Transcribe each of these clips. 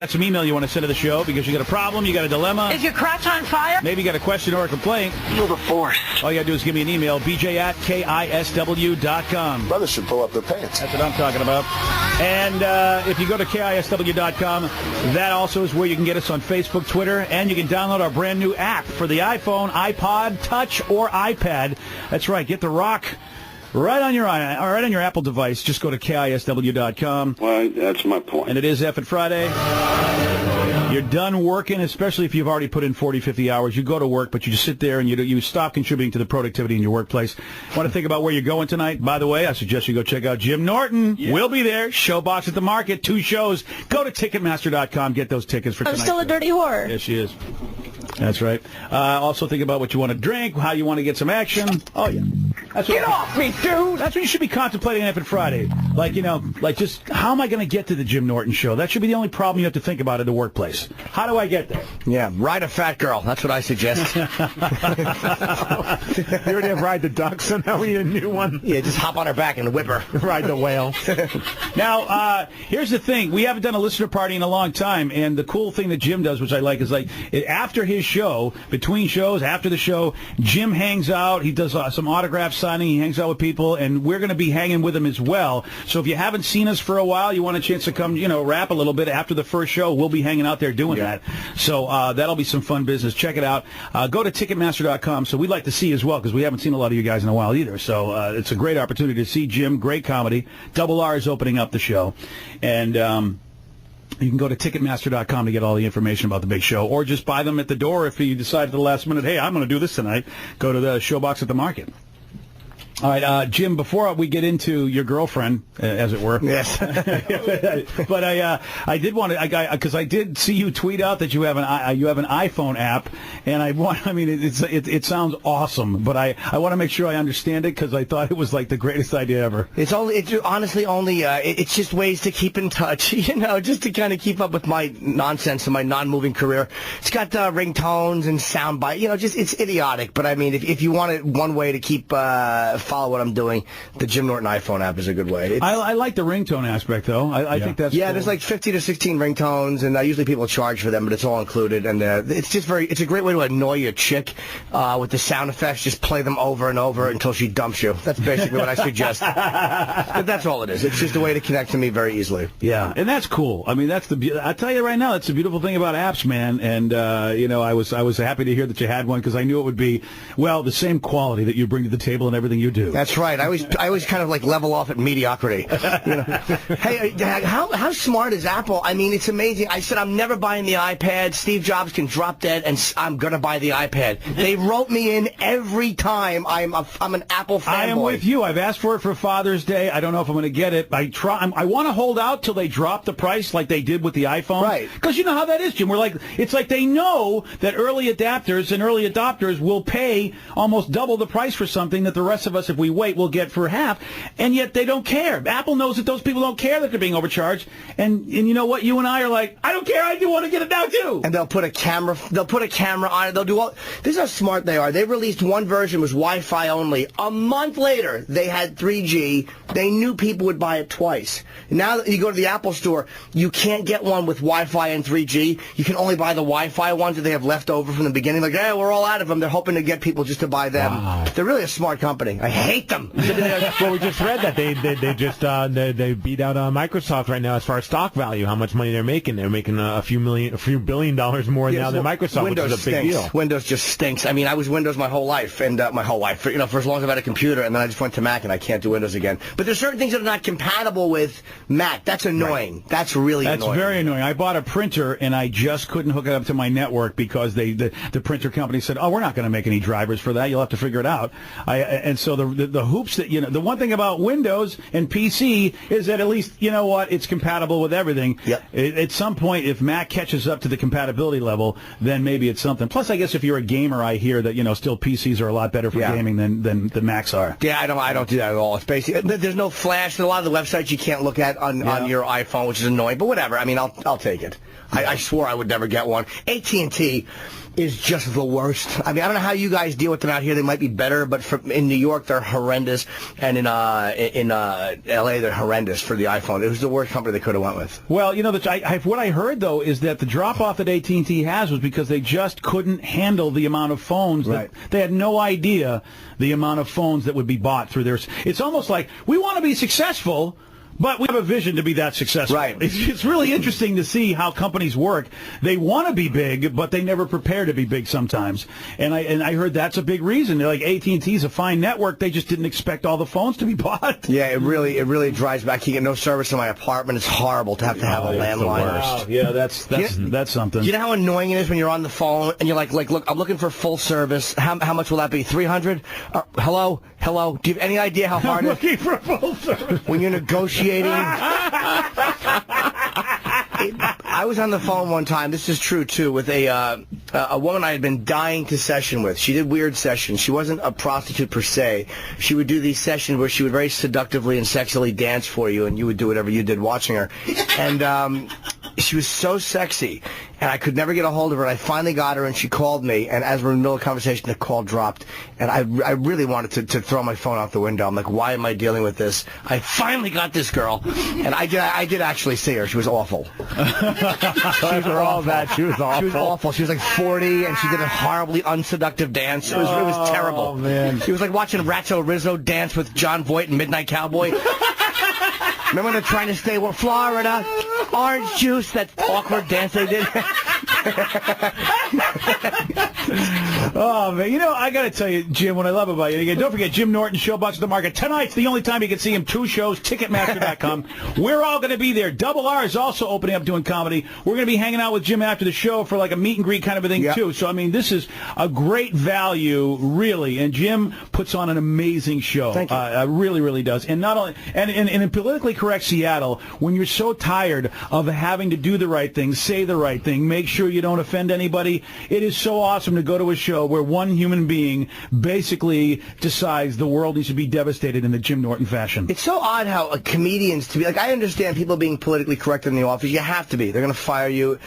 Got some email you want to send to the show because you got a problem, you got a dilemma. Is your crotch on fire? Maybe you got a question or a complaint. Feel the force. All you got to do is give me an email, bj@KISW.com. Brothers should pull up their pants. That's what I'm talking about. And if you go to KISW.com, that also is where you can get us on Facebook, Twitter, and you can download our brand new app for the iPhone, iPod, Touch, or iPad. That's right. Get the rock right on your Apple device. Just go to KISW.com. Well, that's my point. And it is F Friday. You're done working, especially if you've already put in 40, 50 hours. You go to work, but you just sit there and you stop contributing to the productivity in your workplace. Want to think about where you're going tonight? By the way, I suggest you go check out Jim Norton. Yeah. We'll be there. Showbox at the Market. 2 shows. Go to Ticketmaster.com. Get those tickets for tonight. I'm still a dirty whore. Yes, she is. That's right. Also think about what you want to drink, how you want to get some action. Oh, yeah. Get off me, dude! That's what you should be contemplating on Friday. Just how am I going to get to the Jim Norton show? That should be the only problem you have to think about at the workplace. How do I get there? Yeah, ride a fat girl. That's what I suggest. You already have Ride the Duck, so now we need a new one. Yeah, just hop on her back and whip her. Ride the whale. Now, here's the thing. We haven't done a listener party in a long time, and the cool thing that Jim does, which I like, is after his show, between shows, after the show, Jim hangs out. He does some autograph signing. He hangs out with people, and we're going to be hanging with him as well. So if you haven't seen us for a while, you want a chance to come, rap a little bit after the first show, we'll be hanging out there doing that. So that'll be some fun business. Check it out. Go to Ticketmaster.com. So we'd like to see you as well, because we haven't seen a lot of you guys in a while either. So it's a great opportunity to see Jim. Great comedy. Double R is opening up the show. And you can go to Ticketmaster.com to get all the information about the big show, or just buy them at the door if you decide at the last minute, hey, I'm going to do this tonight. Go to the Showbox at the Market. All right, Jim, before we get into your girlfriend, as it were. Yes. But I did want to, because I did see you tweet out that you have an iPhone app, and it sounds awesome, but I want to make sure I understand it, because I thought it was like the greatest idea ever. It's honestly only it's just ways to keep in touch, just to kind of keep up with my nonsense and my non-moving career. It's got ringtones and sound bite, it's idiotic, but if you want it one way to keep follow what I'm doing, the Jim Norton iPhone app is a good way. I like the ringtone aspect, though. I think that's cool. There's like 50 to 16 ringtones, and usually people charge for them, but it's all included, and it's a great way to annoy your chick with the sound effects. Just play them over and over until she dumps you. That's basically what I suggest. But that's all it is. It's just a way to connect to me very easily. Yeah, and that's cool. I tell you right now, that's the beautiful thing about apps, man. And I was happy to hear that you had one, because I knew it would be the same quality that you bring to the table and everything you do. That's right. I always kind of level off at mediocrity. Hey, how smart is Apple? It's amazing. I said I'm never buying the iPad. Steve Jobs can drop dead, and I'm gonna buy the iPad. They wrote me in every time. I'm an Apple fanboy. I am with you. I've asked for it for Father's Day. I don't know if I'm going to get it. I want to hold out till they drop the price, like they did with the iPhone. Right. Because you know how that is, Jim. It's like they know that early adapters and early adopters will pay almost double the price for something that the rest of us, if we wait, will get for half, and yet they don't care. Apple knows that those people don't care that they're being overcharged, and you know what? You and I are like, I don't care. I do want to get it now too. And they'll put a camera on it. They'll do all. This is how smart they are. They released one version, was Wi-Fi only. A month later, they had 3G. They knew people would buy it twice. Now that you go to the Apple store, you can't get one with Wi-Fi and 3G. You can only buy the Wi-Fi ones that they have left over from the beginning. We're all out of them. They're hoping to get people just to buy them. Wow. They're really a smart company. I hate them. Well, we just read that they just they beat out Microsoft right now as far as stock value. How much money they're making? They're making a few billion dollars more now than Microsoft, Windows which is a big deal. Windows just stinks. I was Windows my whole life, and for as long as I've had a computer, and then I just went to Mac, and I can't do Windows again. But there's certain things that are not compatible with Mac. That's annoying. Right. That's really annoying. That's very annoying. I bought a printer, and I just couldn't hook it up to my network because the printer company said, "Oh, we're not going to make any drivers for that. You'll have to figure it out." And so the hoops that the one thing about Windows and PC is that at least it's compatible with everything. Yep. At some point, if Mac catches up to the compatibility level, then maybe it's something. Plus, I guess if you're a gamer, I hear that still PCs are a lot better for gaming than the Macs are. Yeah, I don't do that at all. It's basically there's no flash. There's a lot of the websites you can't look at on your iPhone, which is annoying. But whatever. I'll take it. I swore I would never get one. AT&T is just the worst. I don't know how you guys deal with them out here. They might be better, but in New York, they're they're horrendous, and in L.A. they're horrendous for the iPhone. It was the worst company they could have went with. Well, what I heard though is that the drop-off that AT&T has was because they just couldn't handle the amount of phones. Right. They had no idea the amount of phones that would be bought through theirs. It's almost like we want to be successful, but we have a vision to be that successful. Right. It's really interesting to see how companies work. They want to be big, but they never prepare to be big sometimes. And I heard that's a big reason. They're like, AT&T's a fine network. They just didn't expect all the phones to be bought. Yeah, it really drives back. You get no service in my apartment. It's horrible to have a landline. Wow. Yeah, that's something. You know how annoying it is when you're on the phone and you're like, look, I'm looking for full service. How much will that be? $300? Hello? Do you have any idea how hard it is? Looking for full service. When you're negotiating. I was on the phone one time, this is true too, with a woman I had been dying to session with. She did weird sessions. She wasn't a prostitute per se. She would do these sessions where she would very seductively and sexually dance for you, and you would do whatever you did watching her. And she was so sexy, and I could never get a hold of her. And I finally got her, and she called me, and as we're in the middle of the conversation, the call dropped. And I really wanted to throw my phone out the window. I'm like, why am I dealing with this? I finally got this girl, and I did actually see her. She was awful. After all that, she was awful. She was awful. She was like 40, and she did a horribly unseductive dance. It was terrible. Oh, man. It was like watching Ratso Rizzo dance with John Voight and Midnight Cowboy. Remember when they're trying to stay with Florida? Orange juice, that awkward dance they did. Oh, man. I got to tell you, Jim, what I love about you. Again, don't forget, Jim Norton, Showbox at the Market. Tonight's the only time you can see him. 2 shows, Ticketmaster.com. We're all going to be there. Double R is also opening up doing comedy. We're going to be hanging out with Jim after the show for like a meet and greet kind of a thing, too. So, I mean, this is a great value, really. And Jim puts on an amazing show. Thank you. Really, really does. And not only, and in politically correct Seattle, when you're so tired of having to do the right thing, say the right thing, make sure you don't offend anybody, it is so awesome to go to a show where one human being basically decides the world needs to be devastated in the Jim Norton fashion. It's so odd how comedians to be like. I understand people being politically correct in the office. You have to be. They're going to fire you.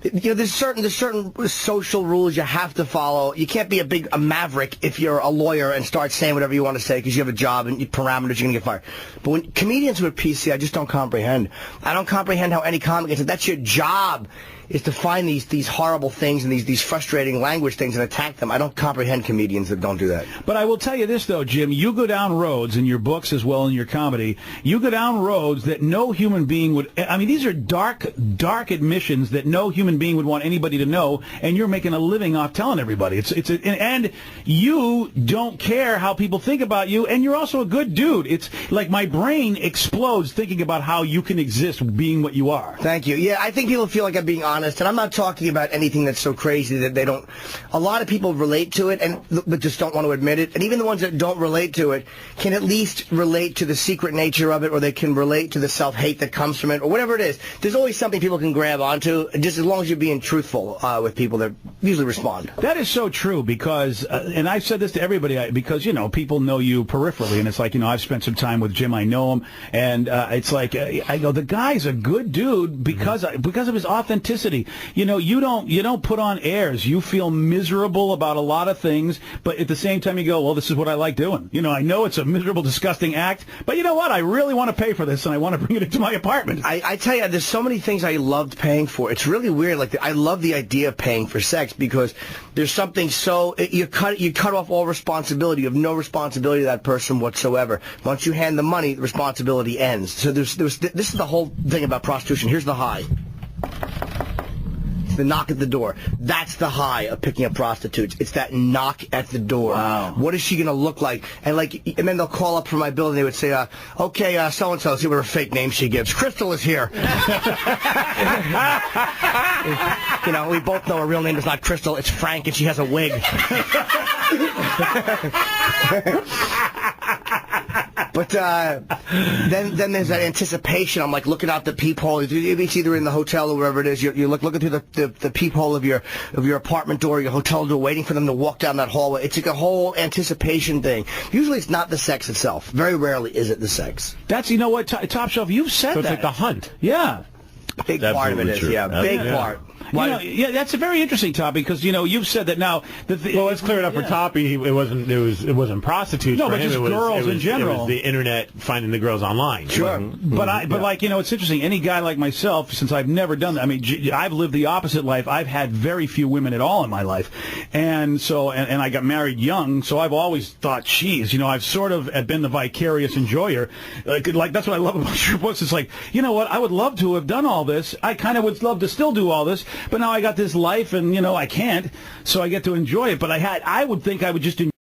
There's certain social rules you have to follow. You can't be a maverick if you're a lawyer and start saying whatever you want to say because you have a job and parameters, you're going to get fired. But when comedians who are PC, I just don't comprehend. I don't comprehend how any comic can say that's your job, is to find these horrible things and these frustrating language things and attack them. I don't comprehend comedians that don't do that. But I will tell you this, though, Jim. You go down roads in your books as well in your comedy. You go down roads that no human being would... I mean, these are dark admissions that no human being would want anybody to know, and you're making a living off telling everybody. And you don't care how people think about you, and you're also a good dude. It's like my brain explodes thinking about how you can exist being what you are. Thank you. Yeah, I think people feel like I'm being honest, and I'm not talking about anything that's so crazy that they don't... A lot of people relate to it, but just don't want to admit it, and even the ones that don't relate to it can at least relate to the secret nature of it, or they can relate to the self-hate that comes from it, or whatever it is. There's always something people can grab onto, just as long as you're being truthful with people that usually respond. That is so true because, and I've said this to everybody, because, people know you peripherally, and it's like, I've spent some time with Jim, I know him, and it's like, I go, the guy's a good dude because of his authenticity. You don't put on airs. You feel miserable about a lot of things, but at the same time you go, well, this is what I like doing. I know it's a miserable, disgusting act, but you know what? I really want to pay for this, and I want to bring it into my apartment. I tell you, there's so many things I loved paying for. It's really weird. Like, I love the idea of paying for sex because there's something so... You cut off all responsibility. You have no responsibility to that person whatsoever. Once you hand the money, the responsibility ends. So this is the whole thing about prostitution. Here's the high. The knock at the door. That's the high of picking up prostitutes. It's that knock at the door. Wow. What is she going to look like? And then they'll call up for my bill and they would say, okay, so-and-so, see what her fake name she gives. Crystal is here. We both know her real name is not Crystal, it's Frank, and she has a wig. But then there's that anticipation. I'm like looking out the peephole. It's either in the hotel or wherever it is. You're looking through the peephole of your apartment door, your hotel door, waiting for them to walk down that hallway. It's like a whole anticipation thing. Usually it's not the sex itself. Very rarely is it the sex. That's, Top Shelf, you've said so that. it's like the hunt. Yeah. Big part of it is, true. big part. Yeah, that's a very interesting topic because you've said that now. Well, let's clear it up for Toppy. It wasn't prostitutes. No, for but him. just girls in general. It was the internet finding the girls online. Sure. But it's interesting. Any guy like myself, since I've never done that. I mean, I've lived the opposite life. I've had very few women at all in my life, and so I got married young. So I've always thought, geez, I've sort of been the vicarious enjoyer. Like that's what I love about your books. It's like, you know what? I would love to have done all this. I kind of would love to still do all this, but now I got this life, and I can't. So I get to enjoy it. But I would think I would just enjoy